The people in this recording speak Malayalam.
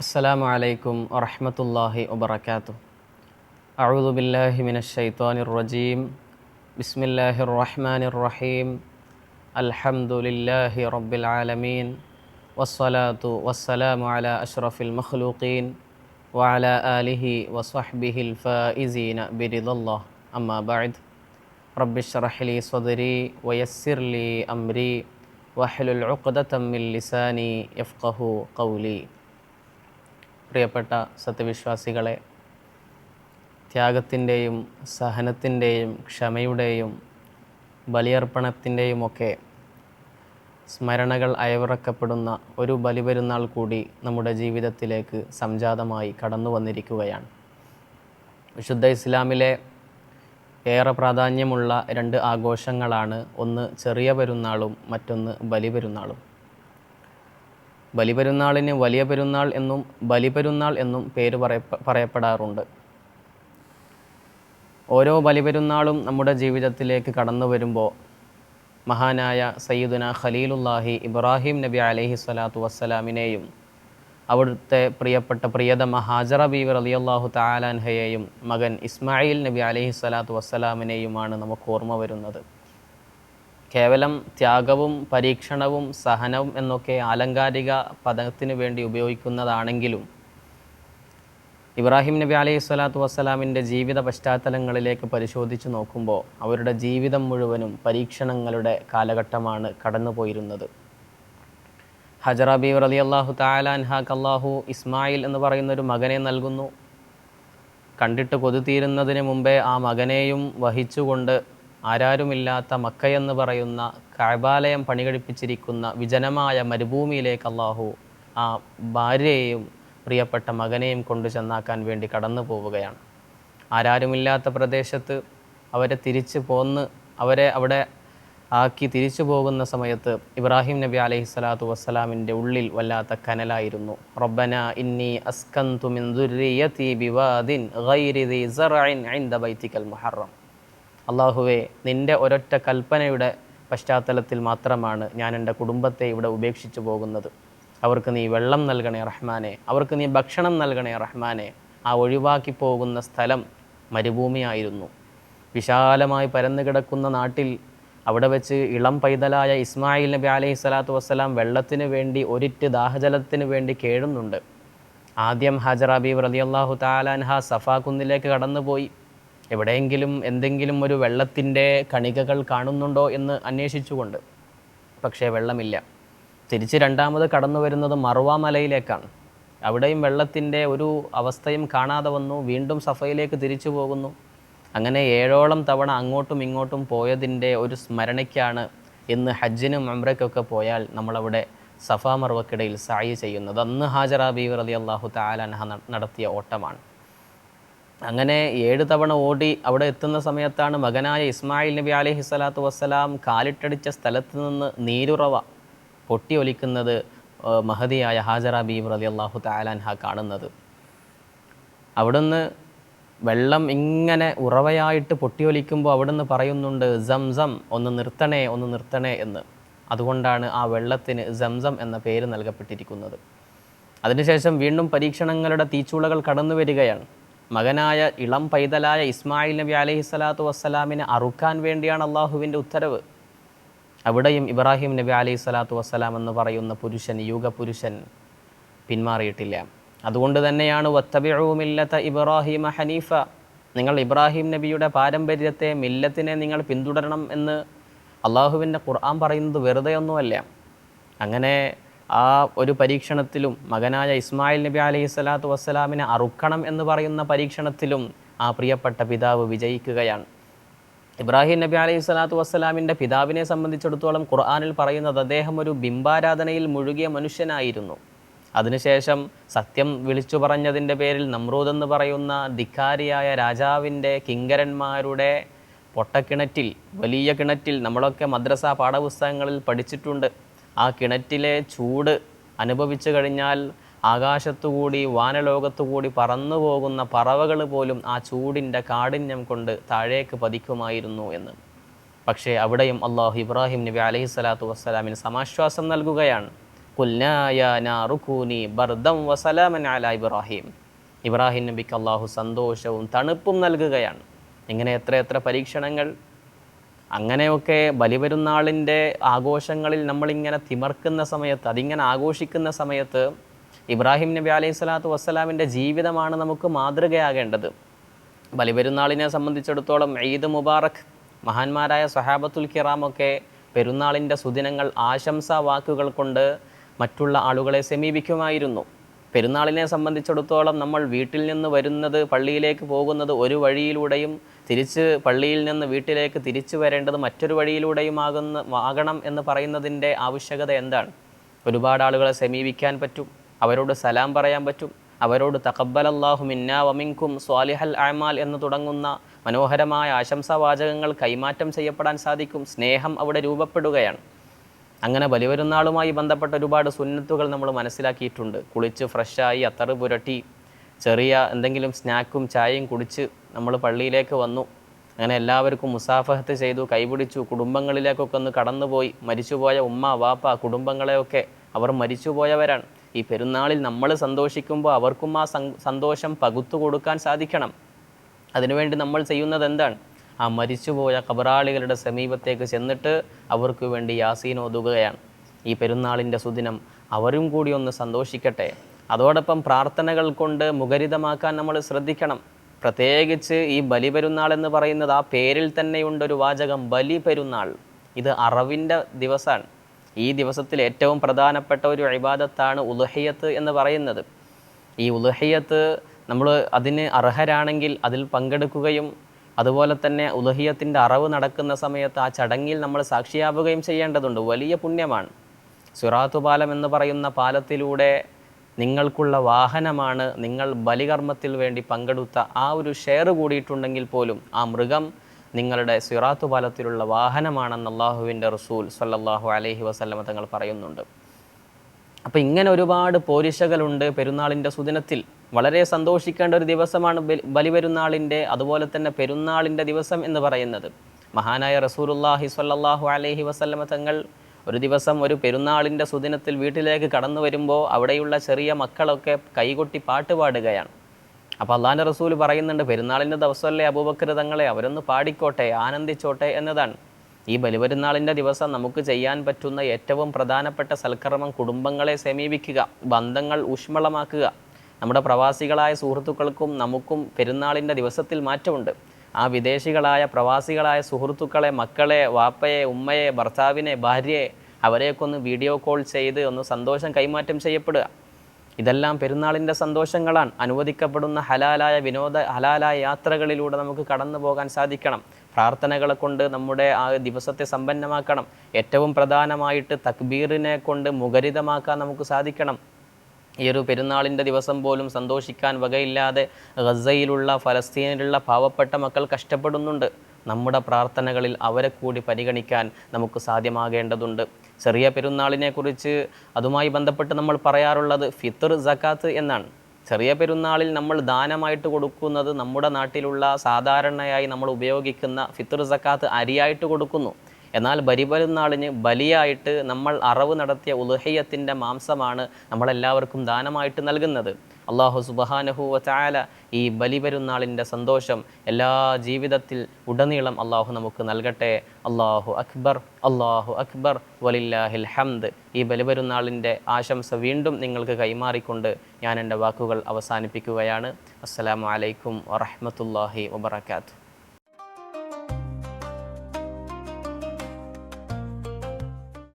അസ്സലാമു അലൈക്കും വറഹ്മത്തുള്ളാഹി വബറകാതുഹു. അഊദു ബില്ലാഹി മിനശ് ശൈത്വാനിർ റജീം. ബിസ്മില്ലാഹിർ റഹ്മാനിർ റഹീം. അൽഹംദുലില്ലാഹി റബ്ബിൽ ആലമീൻ. വസ്സലാത്തു വസ്സലാമു അലാ അഷ്റഫിൽ മഖ്ലൂഖീൻ വഅലാ ആലിഹി വസ്വഹ്ബിഹിൽ ഫായിസീന ബിറിദല്ലാഹ്. അമ്മാ ബഅദ്. റബ്ബിശ്റഹ് ലി സ്വദ്രി വയസ്സിർ ലി അംരി വഹ്ലുൽ ഉഖ്ദതം മിൻ ലിസാനി യഫ്ഖഹു ഖൗലി. പ്രിയപ്പെട്ട സത്യവിശ്വാസികളെ, ത്യാഗത്തിൻ്റെയും സഹനത്തിൻ്റെയും ക്ഷമയുടെയും ബലിയർപ്പണത്തിൻ്റെയുമൊക്കെ സ്മരണകൾ അയവിറക്കപ്പെടുന്ന ഒരു ബലിപെരുന്നാൾ കൂടി നമ്മുടെ ജീവിതത്തിലേക്ക് സംജാതമായി കടന്നു വന്നിരിക്കുകയാണ്. വിശുദ്ധ ഇസ്ലാമിലെ ഏറെ പ്രാധാന്യമുള്ള രണ്ട് ആഘോഷങ്ങളാണ്, ഒന്ന് ചെറിയ പെരുന്നാളും മറ്റൊന്ന് ബലിപെരുന്നാളും. ബലിപെരുന്നാളിന് വലിയ പെരുന്നാൾ എന്നും ബലിപെരുന്നാൾ എന്നും പേര് പറയപ്പെടാറുണ്ട്. ഓരോ ബലിപെരുന്നാളും നമ്മുടെ ജീവിതത്തിലേക്ക് കടന്നു വരുമ്പോൾ മഹാനായ സയ്യിദുന ഖലീലുല്ലാഹി ഇബ്രാഹിം നബി അലൈഹി സ്വലാത്തു വസ്സലാമിനെയും അവിടുത്തെ പ്രിയപ്പെട്ട പ്രിയതമ ഹാജറ ബീവി റളിയല്ലാഹു തആല അൻഹയെയും മകൻ ഇസ്മായിൽ നബി അലൈഹി സ്വലാത്തു വസ്സലാമിനെയുമാണ് നമുക്ക് ഓർമ്മ വരുന്നത്. കേവലം ത്യാഗവും പരീക്ഷണവും സഹനവും എന്നൊക്കെ ആലങ്കാരിക പദത്തിന് വേണ്ടി ഉപയോഗിക്കുന്നതാണെങ്കിലും ഇബ്രാഹിം നബി അലൈഹി സ്വലാത്തു വസ്സലാമിൻ്റെ ജീവിത പശ്ചാത്തലങ്ങളിലേക്ക് പരിശോധിച്ച് നോക്കുമ്പോൾ അവരുടെ ജീവിതം മുഴുവനും പരീക്ഷണങ്ങളുടെ കാലഘട്ടമാണ് കടന്നുപോയിരുന്നത്. ഹജറ ബീവി റളിയല്ലാഹു തആല അൻഹാക്ക് അല്ലാഹു ഇസ്മായിൽ എന്ന് പറയുന്നൊരു മകനെ നൽകുന്നു. കണ്ടിട്ട് കൊതി തീരുന്നതിന് മുമ്പേ ആ മകനെയും വഹിച്ചുകൊണ്ട് ആരാരുമില്ലാത്ത മക്കയെന്ന് പറയുന്ന കഅബാലയം പണികഴിപ്പിച്ചിരിക്കുന്ന വിജനമായ മരുഭൂമിയിലേക്ക് അല്ലാഹു ആ ഭാര്യയെയും പ്രിയപ്പെട്ട മകനെയും കൊണ്ടു ചെന്നാക്കാൻ വേണ്ടി കടന്നു പോവുകയാണ്. ആരാരുമില്ലാത്ത പ്രദേശത്ത് അവരെ തിരിച്ചു പോന്ന് അവരെ അവിടെ ആക്കി തിരിച്ചു പോകുന്ന സമയത്ത് ഇബ്രാഹിം നബി അലൈഹി സ്വലാത്തു വസ്സലാമിൻ്റെ ഉള്ളിൽ വല്ലാത്ത കനലായിരുന്നു. റബ്ബന ഇന്നി അസ്കന്തു മിൻ ദുർരിയതി ബിവാദിൻ ഗൈരി ദി സറഇൻ ഇൻദ ബൈതികൽ മുഹറം. അള്ളാഹുവേ, നിൻ്റെ ഒരൊറ്റ കൽപ്പനയുടെ പശ്ചാത്തലത്തിൽ മാത്രമാണ് ഞാൻ എൻ്റെ കുടുംബത്തെ ഇവിടെ ഉപേക്ഷിച്ചു പോകുന്നത്. അവർക്ക് നീ വെള്ളം നൽകണേ റഹ്മാനെ, അവർക്ക് നീ ഭക്ഷണം നൽകണേ റഹ്മാനെ. ആ ഒഴിവാക്കി പോകുന്ന സ്ഥലം മരുഭൂമിയായിരുന്നു. വിശാലമായി പരന്നു കിടക്കുന്ന നാട്ടിൽ അവിടെ വെച്ച് ഇളം പൈതലായ ഇസ്മായിൽ നബി അലൈഹി സ്വലാത്തു വസ്സലാം വെള്ളത്തിന് വേണ്ടി ഒരിറ്റ് ദാഹജലത്തിന് വേണ്ടി കേഴുന്നുണ്ട്. ആദ്യം ഹജറ ബീവി റളിയല്ലാഹു തആല അൻഹ സഫാ കുന്നിലേക്ക് കടന്നുപോയി. എവിടെയെങ്കിലും എന്തെങ്കിലും ഒരു വെള്ളത്തിൻ്റെ കണികകൾ കാണുന്നുണ്ടോ എന്ന് അന്വേഷിച്ചുകൊണ്ട്. പക്ഷേ വെള്ളമില്ല. തിരിച്ച് രണ്ടാമത് കടന്നു വരുന്നത് മർവ മലയിലേക്കാണ്. അവിടെയും വെള്ളത്തിൻ്റെ ഒരു അവസ്ഥയും കാണാതെ വന്നു. വീണ്ടും സഫയിലേക്ക് തിരിച്ചു പോകുന്നു. അങ്ങനെ 7ഓളം തവണ അങ്ങോട്ടും ഇങ്ങോട്ടും പോയതിൻ്റെ ഒരു സ്മരണയ്ക്കാണ് ഇന്ന് ഹജ്ജിനും ഉംറയ്ക്കൊക്കെ പോയാൽ നമ്മളവിടെ സഫ മർവക്കിടയിൽ സഅയ് ചെയ്യുന്നത്. അന്ന് ഹാജറ ബീവി റളിയല്ലാഹു തആല അൻഹ നടത്തിയ ഓട്ടമാണ്. അങ്ങനെ 7 തവണ ഓടി അവിടെ എത്തുന്ന സമയത്താണ് മകനായ ഇസ്മായിൽ നബി അലൈഹി സ്വലാത്തു വസ്സലാം കാലിട്ടടിച്ച സ്ഥലത്ത് നിന്ന് നീരുറവ പൊട്ടിയൊലിക്കുന്നത് മഹദിയായ ഹാജറ ബീവി റളിയല്ലാഹു തആല അൻഹ കാണുന്നത്. അവിടുന്ന് വെള്ളം ഇങ്ങനെ ഉറവയായിട്ട് പൊട്ടിയൊലിക്കുമ്പോൾ അവിടുന്ന് പറയുന്നുണ്ട്, സംസം ഒന്ന് നിർത്തണേ, ഒന്ന് നിർത്തണേ എന്ന്. അതുകൊണ്ടാണ് ആ വെള്ളത്തിന് സംസം എന്ന പേര് നൽകപ്പെട്ടിരിക്കുന്നത്. അതിനുശേഷം വീണ്ടും പരീക്ഷണങ്ങളുടെ തീച്ചൂളകൾ കടന്നു വരികയാണ്. മകനായ ഇളം പൈതലായ ഇസ്മായിൽ നബി അലൈഹി സ്വലാത്തു വസ്സലാമിനെ അറുക്കാൻ വേണ്ടിയാണ് അള്ളാഹുവിൻ്റെ ഉത്തരവ്. അവിടെയും ഇബ്രാഹിം നബി അലൈഹി സ്വലാത്തു വസ്സലാം എന്ന് പറയുന്ന പുരുഷൻ, യുഗപുരുഷൻ പിന്മാറിയിട്ടില്ല. അതുകൊണ്ട് തന്നെയാണ് വത്തബിഉ മില്ലത ഇബ്രാഹിമ ഹനീഫ, നിങ്ങൾ ഇബ്രാഹിം നബിയുടെ പാരമ്പര്യത്തെ, മില്ലത്തിനെ നിങ്ങൾ പിന്തുടരണം എന്ന് അള്ളാഹുവിൻ്റെ ഖുർആൻ പറയുന്നത് വെറുതെ ഒന്നുമല്ല. അങ്ങനെ ആ ഒരു പരീക്ഷണത്തിലും മകനായ ഇസ്മായിൽ നബി അലൈഹി സ്വലാത്തു വസ്സലാമിനെ അറുക്കണം എന്ന് പറയുന്ന പരീക്ഷണത്തിലും ആ പ്രിയപ്പെട്ട പിതാവ് വിജയിക്കുകയാണ്. ഇബ്രാഹിം നബി അലൈഹി സ്വലാത്തു വസ്സലാമിൻ്റെ പിതാവിനെ സംബന്ധിച്ചിടത്തോളം ഖുർആനിൽ പറയുന്നത് അദ്ദേഹം ഒരു ബിംബാരാധനയിൽ മുഴുകിയ മനുഷ്യനായിരുന്നു. അതിനുശേഷം സത്യം വിളിച്ചു പറഞ്ഞതിൻ്റെ പേരിൽ നമ്രൂദ് എന്ന് പറയുന്ന ധിക്കാരിയായ രാജാവിൻ്റെ കിങ്കരന്മാരുടെ പൊട്ടക്കിണറ്റിൽ, വലിയ കിണറ്റിൽ, നമ്മളൊക്കെ മദ്രസ പാഠപുസ്തകങ്ങളിൽ പഠിച്ചിട്ടുണ്ട്. ആ കിണറ്റിലെ ചൂട് അനുഭവിച്ചു കഴിഞ്ഞാൽ ആകാശത്തുകൂടി വാനലോകത്തുകൂടി പറന്നു പോകുന്ന പറവകൾ പോലും ആ ചൂടിൻ്റെ കാഠിന്യം കൊണ്ട് താഴേക്ക് പതിക്കുമായിരുന്നു എന്ന്. പക്ഷേ അവിടെയും അള്ളാഹു ഇബ്രാഹിം നബി അലൈഹി സ്വലാത്തു വസ്സലാമിന് സമാശ്വാസം നൽകുകയാണ്. ഖുൽനാ യാ നാറു കൂനി ബർദം വസലാമൻ അലാ ഇബ്രാഹിം. ഇബ്രാഹിം നബിക്ക് അള്ളാഹു സന്തോഷവും തണുപ്പും നൽകുകയാണ്. ഇങ്ങനെ എത്ര പരീക്ഷണങ്ങൾ. അങ്ങനെയൊക്കെ ബലിപെരുന്നാളിൻ്റെ ആഘോഷങ്ങളിൽ നമ്മളിങ്ങനെ തിമർക്കുന്ന സമയത്ത്, അതിങ്ങനെ ആഘോഷിക്കുന്ന സമയത്ത് ഇബ്രാഹിം നബി അലൈഹി സ്വലാത്തു വസ്സലാമിൻ്റെ ജീവിതമാണ് നമുക്ക് മാതൃകയാകേണ്ടത്. ബലിപെരുന്നാളിനെ സംബന്ധിച്ചിടത്തോളം ഈദ് മുബാറക്, മഹാന്മാരായ സ്വഹാബത്തുൽ കിറാമൊക്കെ പെരുന്നാളിൻ്റെ സുദിനങ്ങൾ ആശംസാ വാക്കുകൾ കൊണ്ട് മറ്റുള്ള ആളുകളെ സമീപിക്കുമായിരുന്നു. പെരുന്നാളിനെ സംബന്ധിച്ചിടത്തോളം നമ്മൾ വീട്ടിൽ നിന്ന് വരുന്നത്, പള്ളിയിലേക്ക് പോകുന്നത് ഒരു വഴിയിലൂടെയും തിരിച്ച് പള്ളിയിൽ നിന്ന് വീട്ടിലേക്ക് തിരിച്ചു വരേണ്ടത് മറ്റൊരു വഴിയിലൂടെയും ആകണം എന്ന് പറയുന്നതിൻ്റെ ആവശ്യകത എന്താണ്? ഒരുപാട് ആളുകളെ സമീപിക്കാൻ പറ്റും, അവരോട് സലാം പറയാൻ പറ്റും, അവരോട് തഖബ്ബലല്ലാഹു മിന്നാ വമിൻകും സ്വാലിഹൽ അഅമാൽ എന്ന് തുടങ്ങുന്ന മനോഹരമായ ആശംസാവാചകങ്ങൾ കൈമാറ്റം ചെയ്യപ്പെടാൻ സാധിക്കും. സ്നേഹം അവിടെ രൂപപ്പെടുകയാണ്. അങ്ങനെ ബലിപെരുന്നാളുമായി ബന്ധപ്പെട്ട ഒരുപാട് സുന്നത്തുകൾ നമ്മൾ മനസ്സിലാക്കിയിട്ടുണ്ട്. കുളിച്ച് ഫ്രഷായി അത്തറ് പുരട്ടി ചെറിയ എന്തെങ്കിലും സ്നാക്കും ചായയും കുടിച്ച് നമ്മൾ പള്ളിയിലേക്ക് വന്നു. അങ്ങനെ എല്ലാവർക്കും മുസാഫഹത്ത് ചെയ്തു, കൈപിടിച്ചു, കുടുംബങ്ങളിലേക്കൊക്കെ ഒന്ന് കടന്നുപോയി. മരിച്ചുപോയ ഉമ്മ വാപ്പ കുടുംബങ്ങളെയൊക്കെ അവർ മരിച്ചുപോയവരാണ്. ഈ പെരുന്നാളിൽ നമ്മൾ സന്തോഷിക്കുമ്പോൾ അവർക്കും ആ സന്തോഷം പകുത്തു കൊടുക്കാൻ സാധിക്കണം. അതിനുവേണ്ടി നമ്മൾ ചെയ്യുന്നത് എന്താണ്? ആ മരിച്ചുപോയ ഖബറാളികളുടെ സമീപത്തേക്ക് ചെന്നിട്ട് അവർക്ക് വേണ്ടി യാസീൻ ഓതുകയാണ്. ഈ പെരുന്നാളിൻ്റെ സുദിനം അവരും കൂടി ഒന്ന് സന്തോഷിക്കട്ടെ. അതോടൊപ്പം പ്രാർത്ഥനകൾ കൊണ്ട് മുഖരിതമാക്കാൻ നമ്മൾ ശ്രദ്ധിക്കണം. പ്രത്യേകിച്ച് ഈ ബലിപെരുന്നാൾ എന്ന് പറയുന്നത്, ആ പേരിൽ തന്നെയുണ്ടൊരു വാചകം, ബലി പെരുന്നാൾ. ഇത് അറവിൻ്റെ ദിവസമാണ്. ഈ ദിവസത്തിൽ ഏറ്റവും പ്രധാനപ്പെട്ട ഒരു ഇബാദത്താണ് ഉളുഹിയ്യത്ത് എന്ന് പറയുന്നത്. ഈ ഉളുഹിയ്യത്ത് നമ്മൾ അതിന് അർഹരാണെങ്കിൽ അതിൽ പങ്കെടുക്കുകയും അതുപോലെ തന്നെ ഉളുഹിയ്യത്തിൻ്റെ അറവ് നടക്കുന്ന സമയത്ത് ആ ചടങ്ങിൽ നമ്മൾ സാക്ഷിയാവുകയും ചെയ്യേണ്ടതുണ്ട്. വലിയ പുണ്യമാണ്. സിറാത്തു പാലം എന്ന് പറയുന്ന പാലത്തിലൂടെ നിങ്ങൾക്കുള്ള വാഹനമാണ് നിങ്ങൾ ബലികർമ്മത്തിൽ വേണ്ടി പങ്കെടുത്ത ആ ഒരു ഷെയർ കൂടിയിട്ടുണ്ടെങ്കിൽ പോലും ആ മൃഗം നിങ്ങളുടെ സിറാത്തു പാലത്തിലുള്ള വാഹനമാണെന്ന് അല്ലാഹുവിൻ്റെ റസൂൽ സ്വല്ലല്ലാഹു അലൈഹി വസല്ലമ തങ്ങൾ പറയുന്നുണ്ട്. അപ്പോൾ ഇങ്ങനെ ഒരുപാട് പോരിശകളുണ്ട് പെരുന്നാളിൻ്റെ സുദിനത്തിൽ. വളരെ സന്തോഷിക്കേണ്ട ഒരു ദിവസമാണ് ബലിപെരുന്നാളിൻ്റെ, അതുപോലെ തന്നെ പെരുന്നാളിൻ്റെ ദിവസം എന്ന് പറയുന്നത്. മഹാനായ റസൂലുള്ളാഹി സ്വല്ലല്ലാഹു അലൈഹി വസല്ലമ തങ്ങൾ ഒരു ദിവസം ഒരു പെരുന്നാളിൻ്റെ സുദിനത്തിൽ വീട്ടിലേക്ക് കടന്നു വരുമ്പോൾ അവിടെയുള്ള ചെറിയ മക്കളൊക്കെ കൈകൊട്ടി പാട്ട് പാടുകയാണ്. അപ്പോൾ അള്ളാഹിൻ്റെ റസൂൽ പറയുന്നുണ്ട്, പെരുന്നാളിൻ്റെ ദിവസമല്ലേ അബൂബക്കർ തങ്ങളെ, അവരൊന്ന് പാടിക്കോട്ടെ, ആനന്ദിച്ചോട്ടെ എന്നതാണ്. ഈ ബലിപെരുന്നാളിൻ്റെ ദിവസം നമുക്ക് ചെയ്യാൻ പറ്റുന്ന ഏറ്റവും പ്രധാനപ്പെട്ട സൽക്കർമ്മം കുടുംബങ്ങളെ സമീപിക്കുക, ബന്ധങ്ങൾ ഊഷ്മളമാക്കുക. നമ്മുടെ പ്രവാസികളായ സുഹൃത്തുക്കൾക്കും നമുക്കും പെരുന്നാളിൻ്റെ ദിവസത്തിൽ മാറ്റമുണ്ട്. ആ വിദേശികളായ പ്രവാസികളായ സുഹൃത്തുക്കളെ, മക്കളെ, വാപ്പയെ, ഉമ്മയെ, ഭർത്താവിനെ, ഭാര്യയെ, അവരെയൊക്കെ ഒന്ന് വീഡിയോ കോൾ ചെയ്ത് ഒന്ന് സന്തോഷം കൈമാറ്റം ചെയ്യപ്പെടുക. ഇതെല്ലാം പെരുന്നാളിൻ്റെ സന്തോഷങ്ങളാണ്. അനുവദിക്കപ്പെടുന്ന ഹലാലായ യാത്രകളിലൂടെ നമുക്ക് കടന്നു പോകാൻ സാധിക്കണം. പ്രാർത്ഥനകളെ കൊണ്ട് നമ്മുടെ ആ ദിവസത്തെ സമ്പന്നമാക്കണം. ഏറ്റവും പ്രധാനമായിട്ട് തക്ബീറിനെ കൊണ്ട് മുഖരിതമാക്കാൻ നമുക്ക് സാധിക്കണം. ഈ ഒരു പെരുന്നാളിൻ്റെ ദിവസം പോലും സന്തോഷിക്കാൻ വകയില്ലാതെ ഗസയിലുള്ള, ഫലസ്തീനിലുള്ള പാവപ്പെട്ട മക്കൾ കഷ്ടപ്പെടുന്നുണ്ട്. നമ്മുടെ പ്രാർത്ഥനകളിൽ അവരെ കൂടി പരിഗണിക്കാൻ നമുക്ക് സാധ്യമാകേണ്ടതുണ്ട്. ചെറിയ പെരുന്നാളിനെക്കുറിച്ച് അതുമായി ബന്ധപ്പെട്ട് നമ്മൾ പറയാറുള്ളത് ഫിത്ർ സക്കാത്ത് എന്നാണ്. ചെറിയ പെരുന്നാളിൽ നമ്മൾ ദാനമായിട്ട് കൊടുക്കുന്നത് നമ്മുടെ നാട്ടിലുള്ള സാധാരണയായി നമ്മൾ ഉപയോഗിക്കുന്ന ഫിത്ർ സക്കാത്ത് അരിയായിട്ട് കൊടുക്കുന്നു. എന്നാൽ ബലിപെരുന്നാളിന് ബലിയായിട്ട് നമ്മൾ അറവ് നടത്തിയ ഉളുഹിയ്യത്തിൻ്റെ മാംസമാണ് നമ്മളെല്ലാവർക്കും ദാനമായിട്ട് നൽകുന്നത്. അല്ലാഹു സുബ്ഹാനഹു വ തആല ഈ ബലിപെരുന്നാളിൻ്റെ സന്തോഷം എല്ലാ ജീവിതത്തിൽ ഉടനീളം അല്ലാഹു നമുക്ക് നൽകട്ടെ. അല്ലാഹു അക്ബർ, അല്ലാഹു അക്ബർ, വലില്ലാഹിൽ ഹംദ്. ഈ ബലിപെരുന്നാളിൻ്റെ ആശംസ വീണ്ടും നിങ്ങൾക്ക് കൈമാറിക്കൊണ്ട് ഞാൻ എൻ്റെ വാക്കുകൾ അവസാനിപ്പിക്കുകയാണ്. അസ്സലാമു അലൈക്കും വറഹ്മത്തുള്ളാഹി വബറകാതുഹു.